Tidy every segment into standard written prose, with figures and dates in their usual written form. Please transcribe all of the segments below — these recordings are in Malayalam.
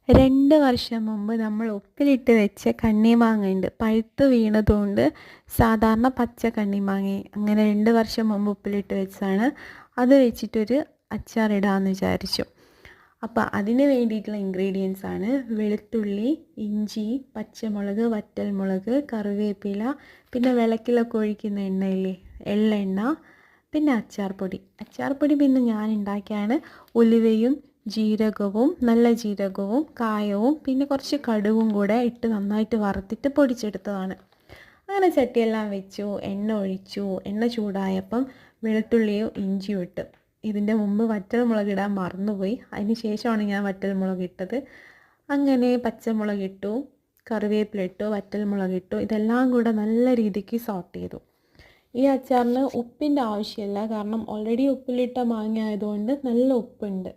2 വർഷം മുമ്പ് നമ്മൾ ഉപ്പിലിട്ട് വെച്ച കണ്ണിമാങ്ങയുണ്ട്. പഴുത്ത് വീണതുകൊണ്ട് സാധാരണ പച്ച കണ്ണിമാങ്ങ അങ്ങനെ 2 വർഷം മുമ്പ് ഉപ്പിലിട്ട് വെച്ചതാണ്. അത് വെച്ചിട്ടൊരു അച്ചാറിടാമെന്ന് വിചാരിച്ചു. അപ്പോൾ അതിന് വേണ്ടിയിട്ടുള്ള ഇൻഗ്രീഡിയൻസ് ആണ് വെളുത്തുള്ളി, ഇഞ്ചി, പച്ചമുളക്, വറ്റൽമുളക്, കറിവേപ്പില, പിന്നെ വിളക്കിലൊക്കെ ഒഴിക്കുന്ന എണ്ണയില്ലേ, എള്ളെണ്ണ, പിന്നെ അച്ചാർ പൊടി പിന്നെ ഞാൻ ഉണ്ടാക്കിയാണ്. ഉലുവയും ജീരകവും നല്ല ജീരകവും കായവും പിന്നെ കുറച്ച് കടുകും കൂടെ ഇട്ട് നന്നായിട്ട് വറുത്തിട്ട് പൊടിച്ചെടുത്തതാണ്. അങ്ങനെ ചട്ടിയെല്ലാം വെച്ചു, എണ്ണ ഒഴിച്ചു. എണ്ണ ചൂടായപ്പം വെളുത്തുള്ളിയും ഇഞ്ചിയും ഇട്ട്. ഇതിൻ്റെ മുമ്പ് വറ്റൽമുളക് ഇടാൻ മറന്നുപോയി. അതിന് ശേഷമാണ് ഞാൻ വറ്റൽമുളക് ഇട്ടത്. അങ്ങനെ പച്ചമുളക് ഇട്ടു, കറിവേപ്പില ഇട്ടു, വറ്റൽമുളക് ഇട്ടു. ഇതെല്ലാം കൂടെ നല്ല രീതിക്ക് സോട്ട് ചെയ്തു. ഈ അച്ചാറിന് ഉപ്പിൻ്റെ ആവശ്യമില്ല, കാരണം ഓൾറെഡി ഉപ്പിലിട്ട മാങ്ങ ആയതുകൊണ്ട് നല്ല ഉപ്പുണ്ട്.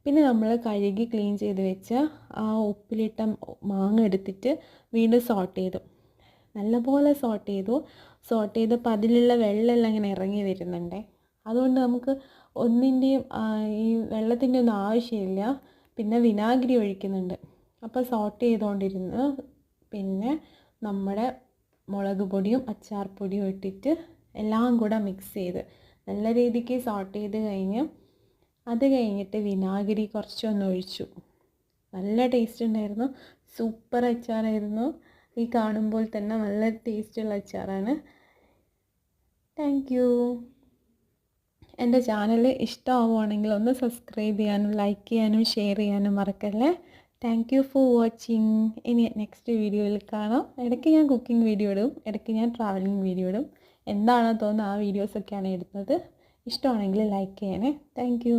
പിന്നെ നമ്മൾ കഴുകി ക്ലീൻ ചെയ്ത് വെച്ച ആ ഉപ്പിലിട്ട മാങ്ങ എടുത്തിട്ട് വീണ്ടും സോട്ട് ചെയ്തു. നല്ലപോലെ സോട്ട് ചെയ്തപ്പോൾ അതിലുള്ള വെള്ളമെല്ലാം ഇങ്ങനെ ഇറങ്ങി വരുന്നുണ്ടേ. അതുകൊണ്ട് നമുക്ക് ഒന്നിൻ്റെയും ഈ വെള്ളത്തിൻ്റെ ഒന്നും ആവശ്യമില്ല. പിന്നെ വിനാഗിരി ഒഴിക്കുന്നുണ്ട്. അപ്പോൾ സോട്ട് ചെയ്തുകൊണ്ടിരുന്ന് പിന്നെ നമ്മുടെ മുളക് പൊടിയും അച്ചാർ പൊടിയും ഇട്ടിട്ട് എല്ലാം കൂടെ മിക്സ് ചെയ്ത് നല്ല രീതിക്ക് സോട്ട് ചെയ്ത് കഴിഞ്ഞ് അത് കഴിഞ്ഞിട്ട് വിനാഗിരി കുറച്ചൊന്ന് ഒഴിച്ചു. നല്ല ടേസ്റ്റ് ഉണ്ടായിരുന്നു. സൂപ്പർ അച്ചാറായിരുന്നു. ഈ കാണുമ്പോൾ തന്നെ നല്ല ടേസ്റ്റുള്ള അച്ചാറാണ്. Thank you. എൻ്റെ ചാനൽ ഇഷ്ടമാവുകയാണെങ്കിൽ ഒന്ന് സബ്സ്ക്രൈബ് ചെയ്യാനും ലൈക്ക് ചെയ്യാനും ഷെയർ ചെയ്യാനും മറക്കല്ലേ. Thank you for watching. ഇനി നെക്സ്റ്റ് വീഡിയോയിൽ കാണാം. ഇടയ്ക്ക് ഞാൻ കുക്കിംഗ് വീഡിയോ ഇടും, ഇടയ്ക്ക് ഞാൻ ട്രാവലിംഗ് വീഡിയോ ഇടും. എന്താണോ തോന്നുന്നത് ആ വീഡിയോസൊക്കെയാണ് ഇടുന്നത്. ഇഷ്ടമാണെങ്കിൽ ലൈക്ക് ചെയ്യണേ. Thank you.